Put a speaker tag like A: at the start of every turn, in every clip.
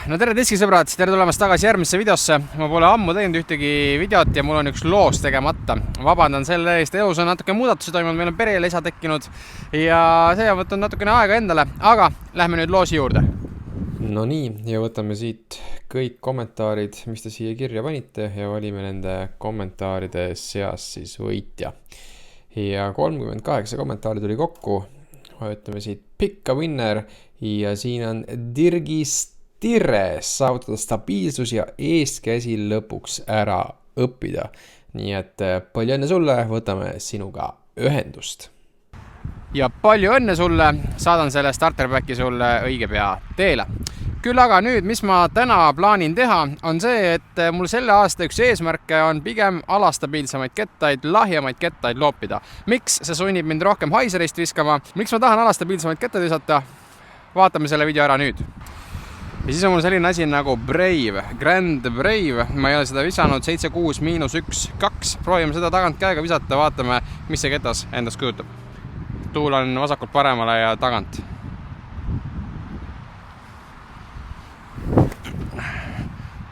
A: No tere diskisõbrad, tere tulemast tagasi järgmisse videosse. Ma pole ammu teinud ühtegi videot ja mul on üks loos tegemata. Vabandan selle eest, elus on natuke muudatusi toimunud, meil on perele isa tekkinud ja see on võtnud natukene aega endale, aga lähme nüüd loosi juurde.
B: No nii, ja võtame siit kõik kommentaarid, mis te siia kirja panite ja valime nende kommentaaride seas siis võitja. Ja 38 kommentaari tuli kokku, võtame siit Pick a Winner ja siin on Dirgist saavutada stabiilsus ja eeskäsi lõpuks ära õppida. Nii et palju õnne sulle, võtame sinuga ühendust.
A: Ja palju õnne sulle, saadan selle starterpacki sulle õige pea teele. Küll aga nüüd, mis ma täna plaanin teha, on see, et mul selle aasta üks eesmärke on pigem alastabiilsemaid kettaid, lahjemaid kettaid loopida. Miks? See sunnib mind rohkem haiserist viskama. Miks ma tahan alastabiilsemaid kettaid visata? Vaatame selle video ära nüüd. Ja siis on mul selline asi nagu Brave, Grand Brave. Ma ei ole seda visanud 7-6-1-2. Proovime seda tagant käega visata, vaatame, mis see ketas endast kujutab. Tuul on vasakult paremale ja tagant.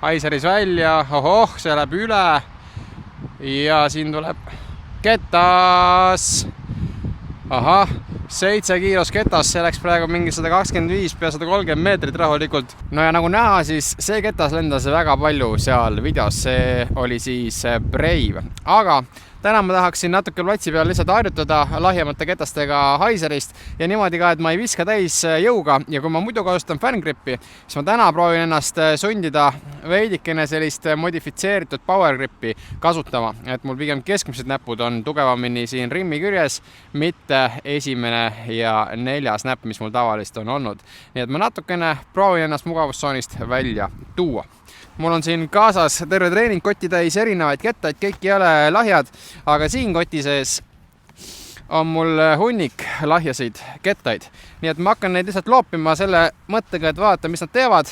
A: Haiseris välja, see läheb üle ja siin tuleb ketas. 7 kiiros ketas, see läks praegu mingi 125 pea 130 meetrit rahulikult. No ja nagu näha, siis see ketas lendas väga palju seal videos, see oli siis Brave. Aga täna ma tahaksin natuke platsi peal lihtsalt harjutada lahjemate ketastega haiserist ja niimoodi ka, et ma ei viska täis jõuga ja kui ma muidu kasutan fangrippi, siis ma täna proovin ennast sundida veidikene sellist modifitseeritud power grippi kasutama, et mul pigem keskmised näpud on tugevamini siin rimmi küljes, mitte esimene ja 4. näpp, mis mul tavalist on olnud. Nii et ma natukene proovin ennast mugavustsoonist välja tuua. Mul on siin kaasas terve treening koti täis erinevaid kettaid, kõik ei ole lahjad, aga siin koti sees on mul hunnik lahjasid kettaid. Nii et ma hakkan neid lihtsalt loopima selle mõttega, et vaadata, mis nad teevad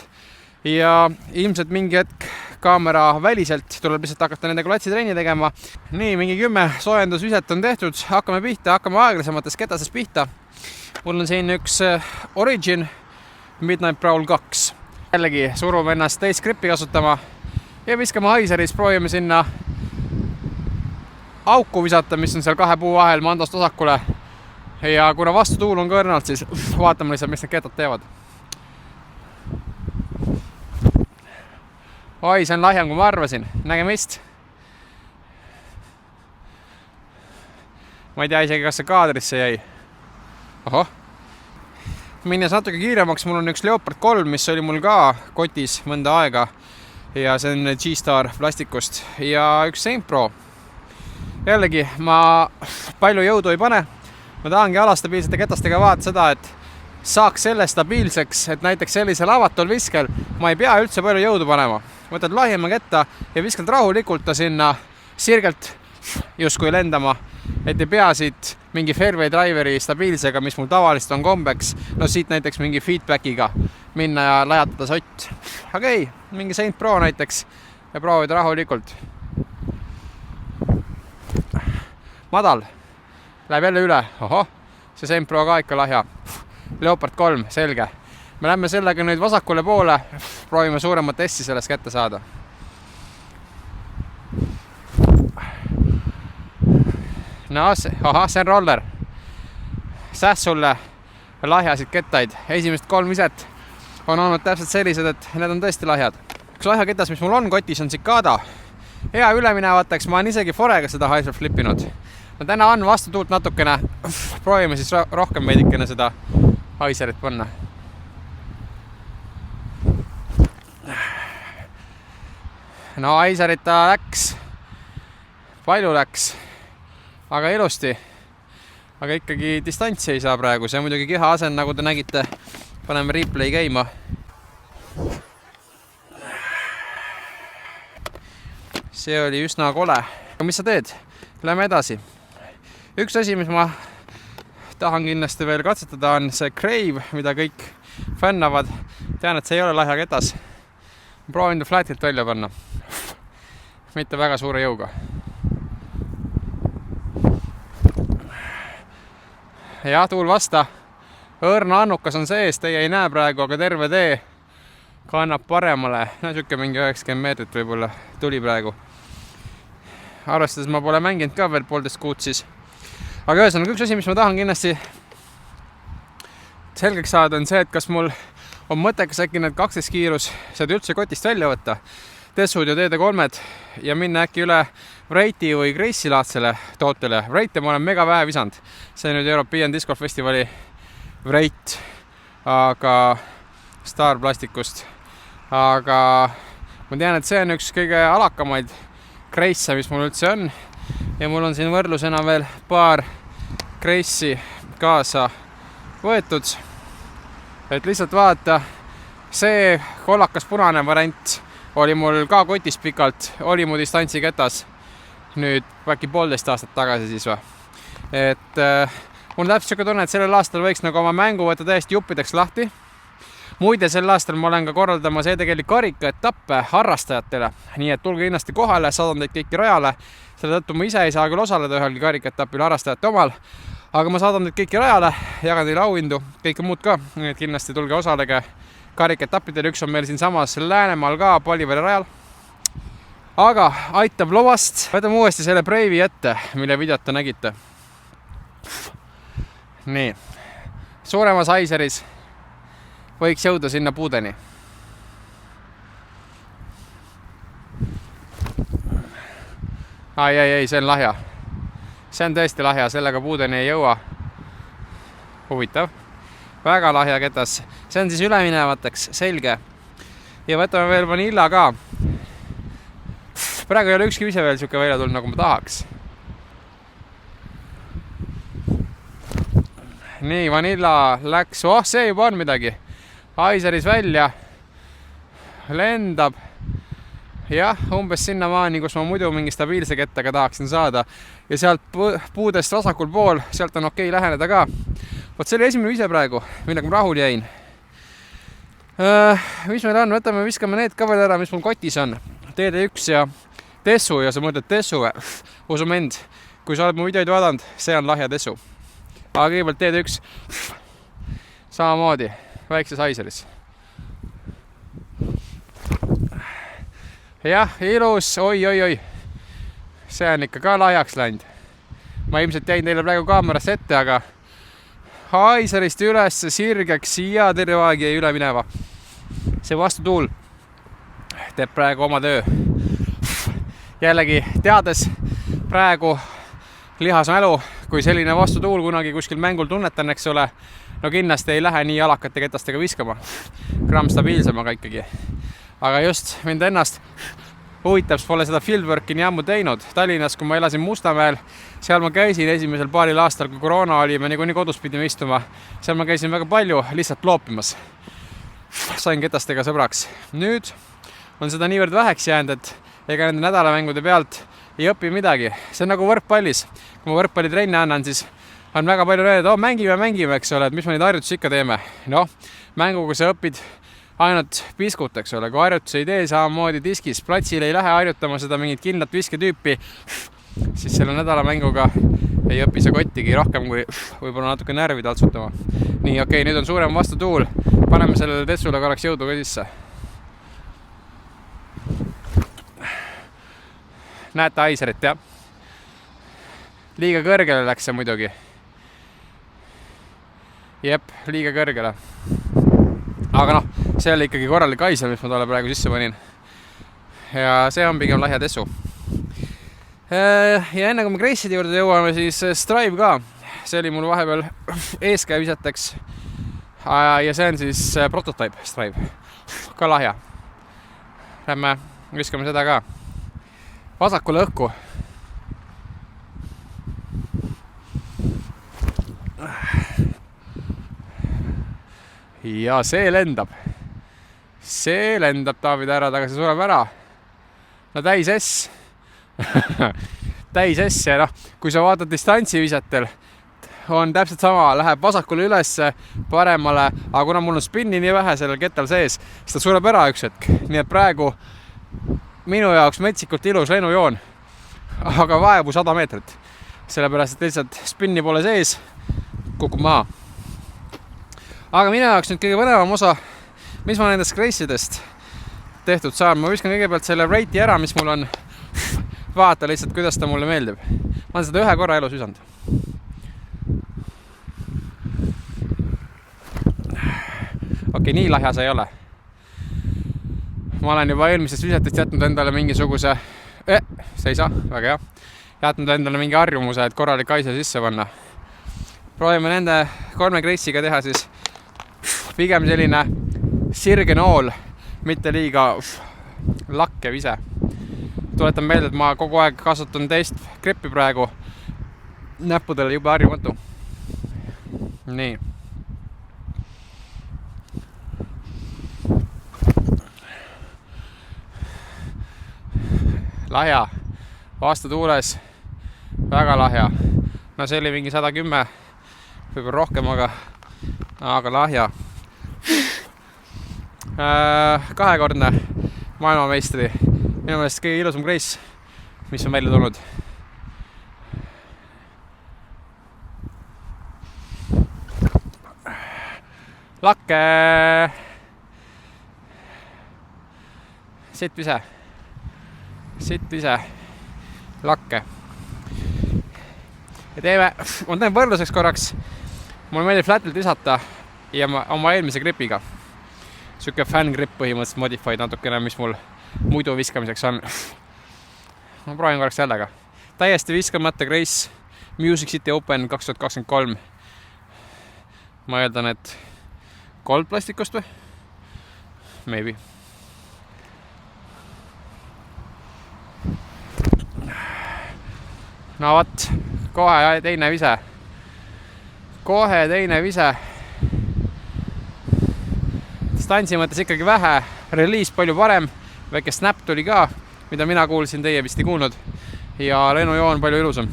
A: ja ilmselt mingi hetk kaamera väliselt tuleb lihtsalt hakata nendega platsitrenni tegema. Nii, mingi 10 soojendusviset on tehtud, hakkame aeglasematest ketasest pihta. Mul on siin üks Origin Midnight Prowl 2. Jällegi surume ennast teist grippi kasutama ja viskame haiseris, proovime sinna auku visata, mis on seal 2 puu vahel mandost osakule. Ja kuna vastu tuul on kõrnalt, siis vaatame lihtsalt, mis need kettad teevad. Oi, see on lahjem, kui ma arvasin. Nägemist. Ma ei tea isegi, kas see kaadrisse jäi. Minnes natuke kiiremaks, mul on üks Leopard 3, mis oli mul ka kotis mõnda aega ja see on G-Star plastikust ja üks Saint Pro. Jällegi, ma palju jõudu ei pane. Ma tahangi alastabiilsete ketastega vaata seda, et saaks selle stabiilseks, et näiteks sellisel avatul viskel ma ei pea üldse palju jõudu panema. Võtad lahjema ketta ja viskad rahulikult ta sinna sirgelt justkui lendama, et ei pea siit mingi fairway driveri stabiilsega, mis mul tavalist on kombeks, no siit näiteks mingi feedbackiga minna ja lajatada sott. Okei, mingi Saint Pro näiteks ja proovida rahulikult. Madal, läheb jälle üle. See Saint Pro ka ikka lahja. Leopard 3, selge. Me lähme sellega nüüd vasakule poole, proovime suuremat S-i sellest kätte saada. No, see on roller. Säs sulle lahjasid kettaid. Esimest 3 viset on olnud täpselt sellised, et need on tõesti lahjad. Üks lahja ketas, mis mul on kotis, on Cicada. Hea üleminevateks, ma olen isegi forega seda haiselt flippinud. No täna on vastu tuult natukene. Proovime siis rohkem veidikene seda haiserit panna. No haiserit ta läks. Palju läks. Aga ilusti. Aga ikkagi distantsi ei saa praegu. See on muidugi keha asen, nagu te nägite. Paneme replay käima. See oli üsna kole. Aga mis sa teed? Lähme edasi. Üks asi, mis ma tahan kindlasti veel katsetada, on see Crave, mida kõik fännavad. Tean, et see ei ole lahja ketas. Proovin ta flatilt välja panna. Mitte väga suure jõuga. Ja tuul vasta. Õrna annukas on sees, teie ei näe praegu, aga terve tee kannab paremale, no siuke mingi 90 meetrit võib-olla tuli praegu. Arvestades ma pole mänginud ka veel 1,5 kuud siis. Aga ühesõnaga üks asi, mis ma tahan kindlasti selgeks saada, on see, et kas mul on mõttekas äkki need 12 kiirus sealt üldse kotist välja võtta, Tessud ja TD3-d ja minna äkki üle Wrighti või Grace'i laadsele tootele. Wrighti ma olen mega vähe visanud. See on nüüd European Disc Golf Festivali Wright, aga Star plastikust. Aga ma tean, et see on üks kõige alakamaid Grace'e, mis mul üldse on. Ja mul on siin võrdlusena veel paar Grace'i kaasa võetud. Et lihtsalt vaata, see kollakas punane variant oli mul ka kotis pikalt, oli mu distantsi ketas nüüd äkki 1,5 aastat tagasi siis või. Et mul on täpselt siuke tunne, et sellel aastal võiks nagu oma mängu võtta täiesti juppideks lahti. Muide, sel aastal ma olen ka korraldamas tegelikult karikaetappe harrastajatele, nii et tulge kindlasti kohale, saadan teid kõiki rajale. Selle tõttu ma ise ei saa küll osaleda ühelgi karikaetapil harrastajate omal, aga ma saadan teid kõiki rajale, jagan teile auhindu, kõike muud ka, nii et kindlasti tulge osalege karikaetappidel. Üks on meil siin samas Läänemaal ka Palivere rajal. Aga aitab lobast. Võtame uuesti selle Brave'i ette, mille videot te nägite. Nii. Suuremas Aiseris võiks jõuda sinna puudeni. Ei, see on lahja. See on tõesti lahja, sellega puudeni ei jõua. Huvitav. Väga lahja ketas. See on siis üleminevateks, selge. Ja võtame veel Vanilla ka. Praegu ei ole ükski ise veel siuke välja tulnud, nagu ma tahaks. Nii, Vanilla läks. See juba on midagi. Aiseris välja. Lendab. Jah, umbes sinna maani, kus ma muidu mingi stabiilse kettaga tahaksin saada. Ja sealt puudest vasakul pool, sealt on okei läheneda ka. Võt see oli esimene vise praegu, millega ma rahul jäin. Mis meil on? Võtame, viskame need ka veel ära, mis mul kotis on. TD1 ja Tessu ja sa mõtled Tessu. Usu mind, kui sa oled mu videoid vaadanud, see on lahja Tessu. Aga kõigepealt TD1 samamoodi, väikses Aiseris. Jah, ilus, oi. See on ikka ka lahjaks läinud. Ma ilmselt jäin teile praegu kaamerasse ette, aga Aiserist üles sirgeks ja terve aeg jäi üle mineva. See vastutuul teeb praegu oma töö. Jällegi teades praegu lihasmälu, kui selline vastutuul kunagi kuskil mängul tunnetan, eks ole, no kindlasti ei lähe nii jalakate ketastega viskama. Gramm stabiilsemaga ikkagi. Aga just mind ennast huvitab, pole seda fieldworki nii ammu teinud. Tallinnas, kui ma elasin Mustamäel, seal ma käisin esimesel paaril aastal, kui koroona oli, me niikuinii kodus pidime istuma. Seal ma käisin väga palju lihtsalt loopimas. Sain ketastega sõbraks. Nüüd on seda niivõrd väheks jäänud, et ega nende nädalamängude pealt ei õpi midagi. See on nagu võrkpallis. Kui ma võrkpallitrenni annan, siis on väga palju öelda, mängime, eks ole, et mis me neid harjutusi ikka teeme. Noh, mänguga sa õpid ainult piskut, eks ole, kui harjutus ei tee samamoodi diskis, platsil ei lähe harjutama seda mingit kindlat visketüüpi, siis selle nädalamänguga ei õpi see kottigi rohkem kui võib-olla natuke närvi taltsutama. Nii, okei, nüüd on suurem vastutuul. Paneme sellele Tessule korraks jõudu ka sisse. Näete Aiserit, jah? Liiga kõrgele läks see muidugi. Jep, liiga kõrgele. Aga noh, see oli ikkagi korralik Aiser, mis ma talle praegu sisse panin. Ja see on pigem lahja Tessu. Ja enne kui me Grace'ide juurde jõuame, siis Strive ka. See oli mul vahepeal eeskäe visateks. Ja see on siis prototype Strive. Ka lahja. Lähme viskame seda ka. Vasakule õhku. Ja see lendab. See lendab Taavi Tärad, aga see sureb ära. No täis S. Täis S ja noh, kui sa vaatad distantsi visatel, on täpselt sama, läheb vasakule ülesse, paremale, aga kuna mul on spinni nii vähe sellel kettal sees, siis ta sureb ära üks hetk. Nii et praegu minu jaoks metsikult ilus lennujoon, aga vaevu 100 meetrit. Sellepärast, et lihtsalt spinni pole sees, kukub maha. Aga minu jaoks nüüd kõige põnevam osa, mis ma nendest grace'idest tehtud saan? Ma viskan kõigepealt selle rate'i ära, mis mul on. Vaata lihtsalt, kuidas ta mulle meeldib. Ma olen seda ühe korra elus visanud. Okei, nii lahja see ei ole. Ma olen juba eelmisest visetest jätnud endale mingisuguse seisa, väga hea. Jätnud endale mingi harjumuse, et korralik aise sisse panna. Proovime nende 3 grace'iga teha siis pigem selline sirge nool, mitte liiga lakkev ise. Tuletan meelde, et ma kogu aeg kasutan teist grippi praegu. Näppudele jube harjumatu. Nii. Lahja, vastu tuules, väga lahja. No see oli mingi 110, võib-olla rohkem, aga lahja. Kahekordne maailmameistri, minu meelest kõige ilusam grace, mis on välja tulnud. Lakke, sitt ise, lakke. Ja teeme, ma teen võrdluseks korraks, mulle meeldib flat'ilt visata ja oma eelmise gripiga. Siuke fan grip põhimõtteliselt modified natukene, mis mul muidu viskamiseks on. Ma proovin korraks sellega. Täiesti viskamata Grace Music City Open 2023. Ma eeldan, et gold plastikust või? Maybe. No võt, kohe teine vise. Distantsi mõttes ikkagi vähe, release palju parem, väike snap tuli ka, mida mina kuulsin, teie vist ei kuulnud. Ja lennujoon palju ilusam.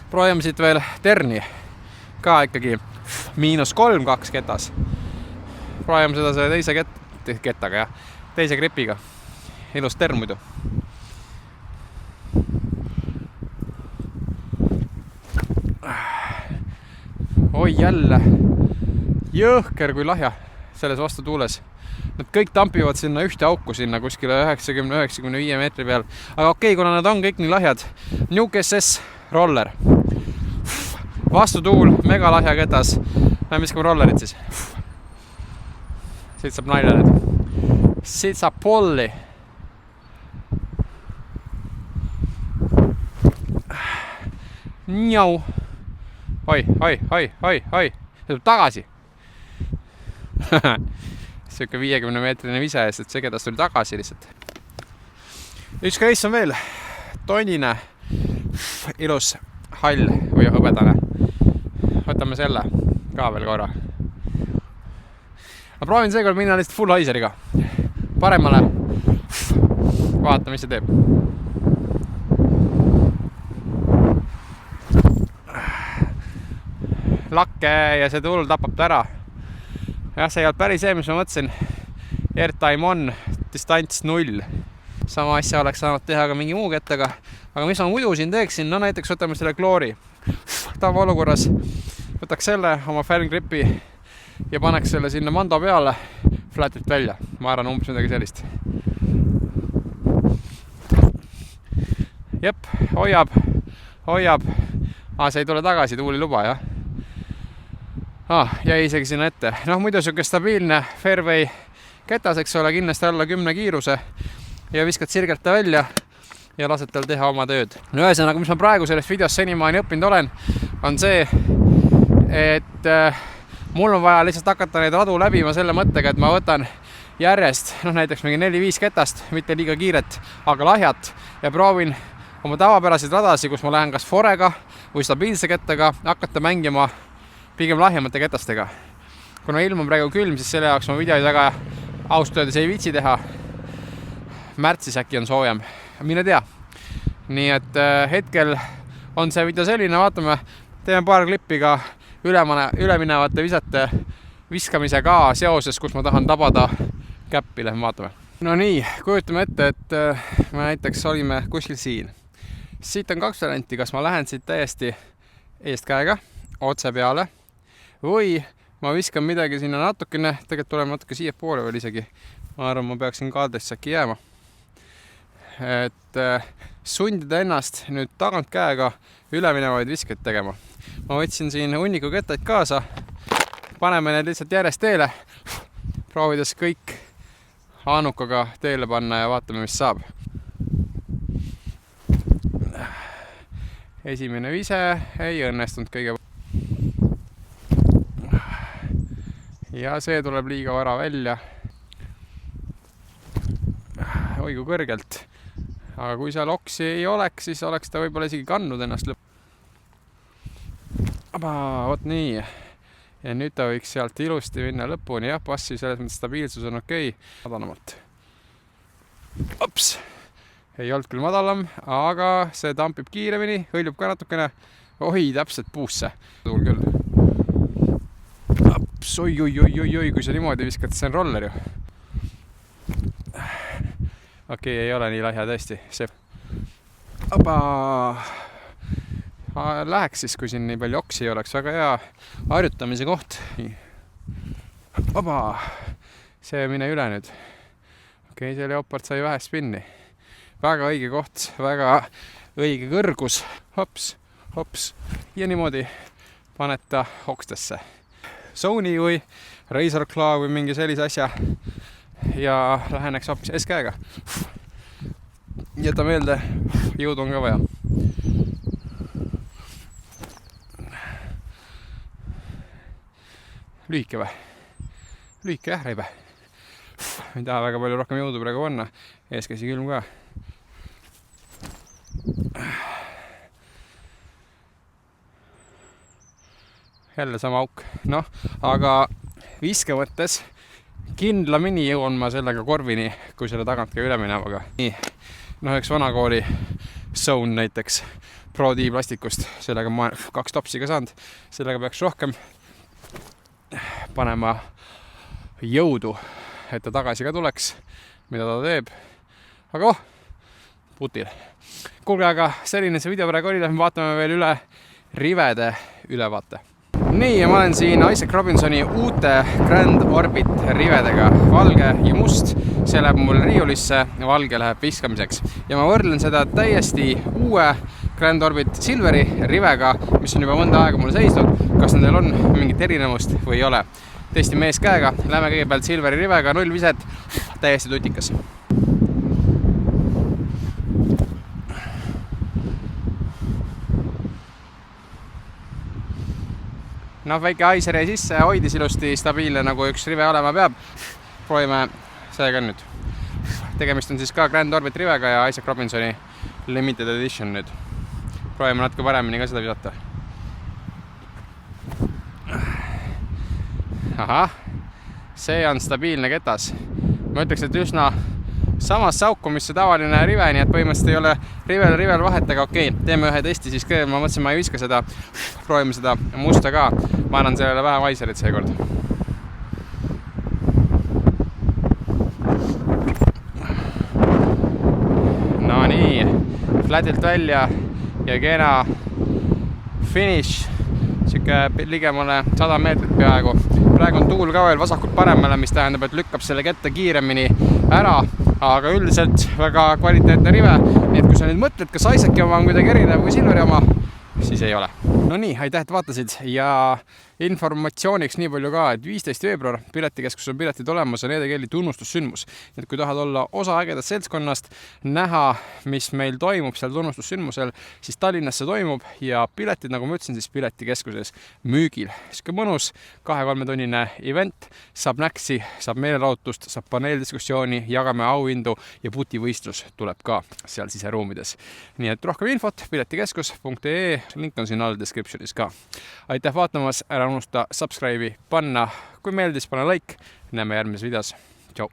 A: Proovime siit veel terni, ka ikkagi -3-2 ketas. Proovime seda selle teise kettaga, teise gripiga. Ilus tern muidu. Oi jälle, jõhker kui lahja selles vastu tuules. Nad kõik tampivad sinna ühte auku sinna kuskile 90-95 meetri peal. Aga okei, kuna nad on kõik nii lahjad. Nuke SS roller. Vastu tuul, mega lahja ketas. Lähme viskame rollerit siis. Siit saab naine nüüd. Siit saab polli. Njau. Oi. See tuleb tagasi. Siuke 50 meetrine vise eest, et see kedas tuli tagasi lihtsalt. Üks grace on veel. Tonine. Ilus hall või hõbedane. Võtame selle ka veel korra. Ma proovin seekord minna lihtsalt full haiseriga. Paremale. Vaata, mis see teeb. Lakke ja see tuul tapab ta ära. Jah, see ei olnud päris see, mis ma mõtlesin. Airtime on, distants 0. Sama asja oleks saanud teha ka mingi muu kettaga. Aga mis ma muidu siin teeksin? No näiteks võtame selle kloori. Tava olukorras võtaks selle oma fan gripi ja paneks selle sinna mando peale flatilt välja. Ma arvan umbes midagi sellist. Jep, hoiab. See ei tule tagasi, tuuli luba, jah. Jäi isegi sinna ette. Muidu siuke stabiilne fairway ketas, eks ole, kindlasti alla 10 kiiruse ja viskad sirgelt ta välja ja lased tal teha oma tööd. Ühesõnaga, mis ma praegu sellest videost senimaani õppinud olen, on see, et mul on vaja lihtsalt hakata neid radu läbima selle mõttega, et ma võtan järjest, näiteks mingi 4-5 ketast, mitte liiga kiiret, aga lahjat ja proovin oma tavapäraseid radasi, kus ma lähen kas forega või stabiilse kettaga, hakata mängima pigem lahjemate ketastega. Kuna ilm on praegu külm, siis selle jaoks ma videoid väga ausalt öeldes ei viitsi teha. Märtsis äkki on soojem. Mine tea. Nii et hetkel on see video selline, vaatame, teeme paar klippi ka üleminevate visete viskamise ka seoses, kus ma tahan tabada käppi, lähme vaatame. No nii, kujutame ette, et me näiteks olime kuskil siin. Siit on 2 varianti, kas ma lähen siit täiesti eest käega, otse peale, või ma viskan midagi sinna natukene, tegelikult tuleme natuke siia poole veel isegi. Ma arvan, ma peaksin kaadrisse äkki jääma. Et sundida ennast nüüd tagant käega üleminevaid viskeid tegema. Ma võtsin siin hunniku kettaid kaasa. Paneme need lihtsalt järjest teele, proovides kõik haanukaga teele panna ja vaatame, mis saab. Esimene vise ei õnnestunud kõige. Ja see tuleb liiga vara välja. Oi kui kõrgelt. Aga kui seal oksi ei oleks, siis oleks ta võib-olla isegi kandnud ennast lõpp. Vot nii. Ja nüüd ta võiks sealt ilusti minna lõpuni. Jah, passi selles mõttes stabiilsus on okei. Madalamalt. Ops! Ei olnud küll madalam, aga see tampib kiiremini, hõljub ka natukene. Oi, täpselt puusse. Tuul küll. Ops, oi, kui sa niimoodi viskad, see on roller ju. Okei, ei ole nii lahja tõesti. Läheks siis, kui siin nii palju oksi ei oleks. Väga hea harjutamise koht. See mine üle nüüd. Okei, see leopard sai vähe spinni. Väga õige koht, väga õige kõrgus. Hops. Ja niimoodi paneta okstesse. Sony või Razor Claw või mingi sellise asja. Ja läheneks hoopis S-käega. Jäta meelde, jõudu on ka vaja. Lühike või? Lühike jah, reibe. Ei taha väga palju rohkem jõudu praegu panna. Eeskäsi külm ka. Jälle sama auk. Aga viske mõttes kindlamini jõuan ma sellega korvini, kui selle tagant ka üle minevaga. Nii, üks vanakooli Zone näiteks Pro D plastikust, sellega ma 2 topsi ka saanud, sellega peaks rohkem panema jõudu, et ta tagasi ka tuleks, mida ta teeb. Aga putil. Kuulge, aga selline see video praegu oli, me vaatame veel üle rivede ülevaate. Nii, ja ma olen siin Isaac Robinsoni uute Grand Orbit rivedega, valge ja must. See läheb mul riiulisse, valge läheb viskamiseks. Ja ma võrdlen seda täiesti uue Grand Orbit Silveri rivega, mis on juba mõnda aega mul seisnud. Kas nendel on mingit erinevust või ei ole? Testi mees käega, lähme kõigepealt Silveri rivega, 0 viset, täiesti tutikas. Väike aiser jäi sisse, hoidis ilusti stabiilne, nagu üks rive olema peab. Proovime sellega nüüd. Tegemist on siis ka Grand Orbit rivega ja Isaac Robinsoni Limited Edition nüüd. Proovime natuke paremini ka seda visata. Ahah, see on stabiilne ketas. Ma ütleks, et üsna samas sauku, mis see tavaline rive, nii et põhimõtteliselt ei ole rivel vahet, aga okei, teeme ühe testi siis ka, ma mõtlesin, ma ei viska seda, proovime seda musta ka, ma annan sellele vähe vaiserit seekord. No nii, flatilt välja ja kena finish, siuke ligemale 100 meetrit peaaegu. Praegu on tuul ka veel vasakult paremale, mis tähendab, et lükkab selle ketta kiiremini ära, aga üldiselt väga kvaliteetne rive, nii et kui sa nüüd mõtled, kas Isaaci oma on kuidagi erinev kui Silveri oma, siis ei ole. No nii, aitäh, et vaatasid ja informatsiooniks nii palju ka, et 15. veebruar piletikeskus on piletid olemas ja Neede Kelly tunnustussündmus. Et kui tahad olla osa ägedast seltskonnast, näha, mis meil toimub seal tunnustussündmusel, siis Tallinnas see toimub ja piletid, nagu ma ütlesin, siis piletikeskuses müügil. Siuke mõnus 2-3 tunnine event, saab näksi, saab meelelahutust, saab paneeldiskussiooni, jagame auhindu ja putivõistlus tuleb ka seal siseruumides. Nii et rohkem infot piletikeskus.ee, link on siin all descriptionis ka. Aitäh vaatamas, ära unusta subscribe'i panna, kui meeldis, pane like, näeme järgmises videos. Tšau!